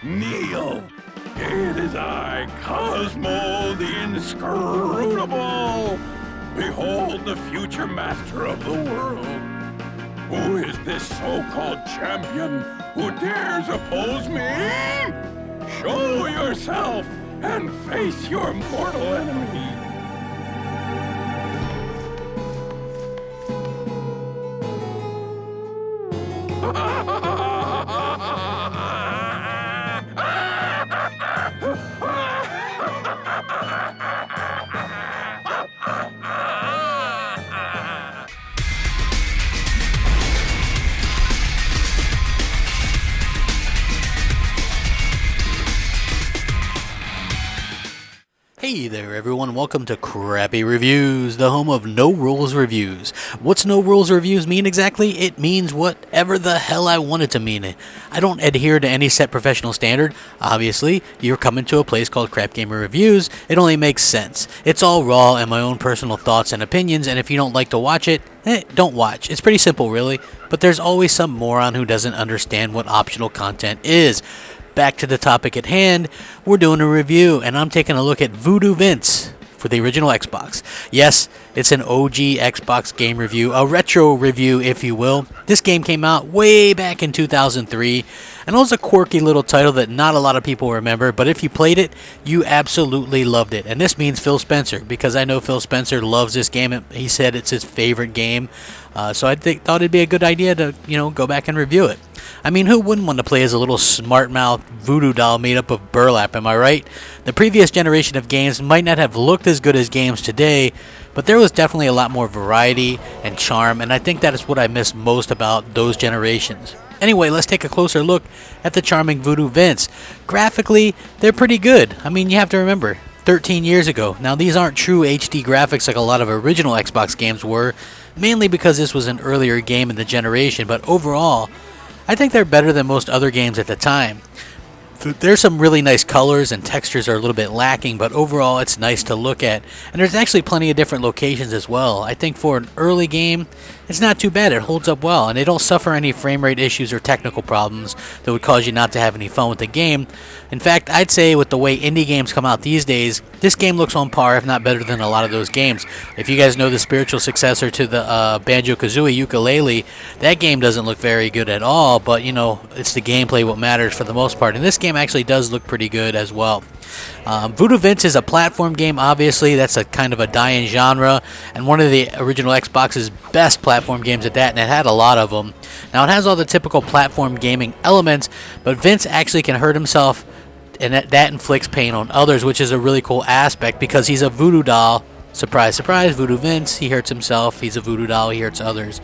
Kneel! It is I, Cosmo the Inscrutable! Behold the future master of the world! Who is this so-called champion who dares oppose me? Show yourself and face your mortal enemy! Hey there everyone, welcome to CrapgamerReviews, the home of no rules reviews. What's no rules reviews mean exactly? It means whatever the hell I want it to mean. I don't adhere to any set professional standard. Obviously, you're coming to a place called CrapgamerReviews. It only makes sense. It's all raw and my own personal thoughts and opinions, and if you don't like to watch it, don't watch. It's pretty simple really, but there's always some moron who doesn't understand what optional content is. Back to the topic at hand, we're doing a review, and I'm taking a look at VooDoo Vince for the original Xbox. Yes, it's an OG Xbox game review, a retro review if you will. This game came out way back in 2003, and it was a quirky little title that not a lot of people remember, but if you played it, you absolutely loved it. And this means Phil Spencer, because I know Phil Spencer loves this game. He said it's his favorite game, so I thought it'd be a good idea to, go back and review it. I mean, who wouldn't want to play as a little smart-mouthed voodoo doll made up of burlap, am I right? The previous generation of games might not have looked as good as games today, but there was definitely a lot more variety and charm, and I think that is what I miss most about those generations. Anyway, let's take a closer look at the charming VooDoo Vince. Graphically, they're pretty good. I mean, you have to remember, 13 years ago. Now, these aren't true HD graphics like a lot of original Xbox games were, mainly because this was an earlier game in the generation, but overall, I think they're better than most other games at the time. There's some really nice colors and textures are a little bit lacking, but overall it's nice to look at. And there's actually plenty of different locations as well. I think for an early game, it's not too bad. It holds up well, and they don't suffer any frame rate issues or technical problems that would cause you not to have any fun with the game. In fact, I'd say with the way indie games come out these days, this game looks on par, if not better than a lot of those games. If you guys know the spiritual successor to the Banjo-Kazooie Yooka-Laylee, that game doesn't look very good at all, but it's the gameplay what matters for the most part. And this game actually does look pretty good as well. VooDoo Vince is a platform game, obviously. That's a kind of a dying genre, and one of the original Xbox's best platform games at that, and it had a lot of them. Now, it has all the typical platform gaming elements, but Vince actually can hurt himself, and that inflicts pain on others, which is a really cool aspect because he's a voodoo doll. Surprise, surprise, VooDoo Vince, he hurts himself, he's a voodoo doll, he hurts others.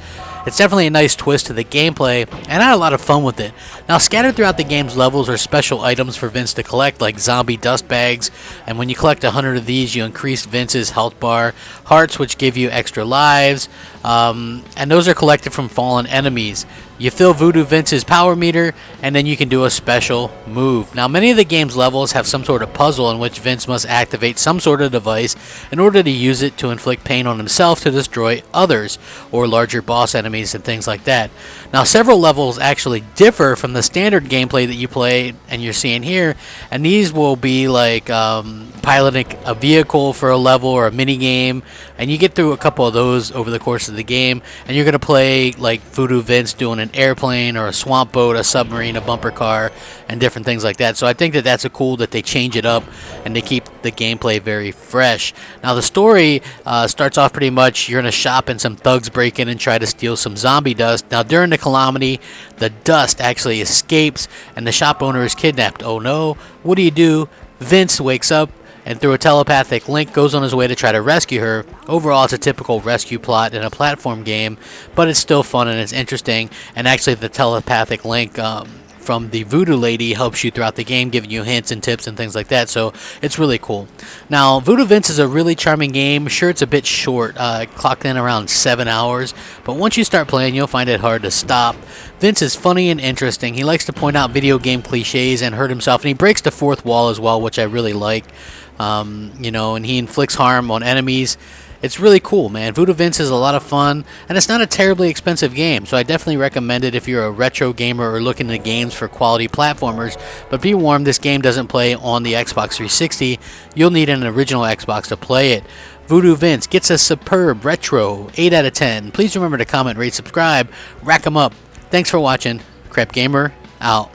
It's definitely a nice twist to the gameplay, and I had a lot of fun with it. Now, scattered throughout the game's levels are special items for Vince to collect, like zombie dust bags, and when you collect 100 of these, you increase Vince's health bar, hearts, which give you extra lives, and those are collected from fallen enemies. You fill VooDoo Vince's power meter, and then you can do a special move. Now, many of the game's levels have some sort of puzzle in which Vince must activate some sort of device in order to use it to inflict pain on himself to destroy others, or larger boss enemies and things like that. Now, several levels actually differ from the standard gameplay that you play and you're seeing here, and these will be like piloting a vehicle for a level or a mini game, and you get through a couple of those over the course of the game, and you're going to play like VooDoo Vince doing an airplane or a swamp boat, a submarine, a bumper car, and different things like that. So I think that that's cool that they change it up and they keep the gameplay very fresh. Now, the story starts off pretty much you're in a shop and some thugs break in and try to steal some zombie dust. Now, during the calamity, the dust actually escapes and the shop owner is kidnapped. Oh no, what do? Vince wakes up and through a telepathic link goes on his way to try to rescue her. Overall, it's a typical rescue plot in a platform game, but it's still fun and it's interesting, and actually the telepathic link from the voodoo lady helps you throughout the game, giving you hints and tips and things like that, so it's really cool. Now, VooDoo Vince is a really charming game. Sure, it's a bit short, clocked in around 7 hours, but once you start playing, you'll find it hard to stop. Vince is funny and interesting. He likes to point out video game cliches and hurt himself, and he breaks the fourth wall as well, which I really like. And he inflicts harm on enemies. It's really cool, man. VooDoo Vince is a lot of fun, and it's not a terribly expensive game, so I definitely recommend it if you're a retro gamer or looking at games for quality platformers. But be warned, this game doesn't play on the Xbox 360. You'll need an original Xbox to play it. VooDoo Vince gets a superb retro 8 out of 10. Please remember to comment, rate, subscribe, rack 'em up. Thanks for watching. Crapgamer out.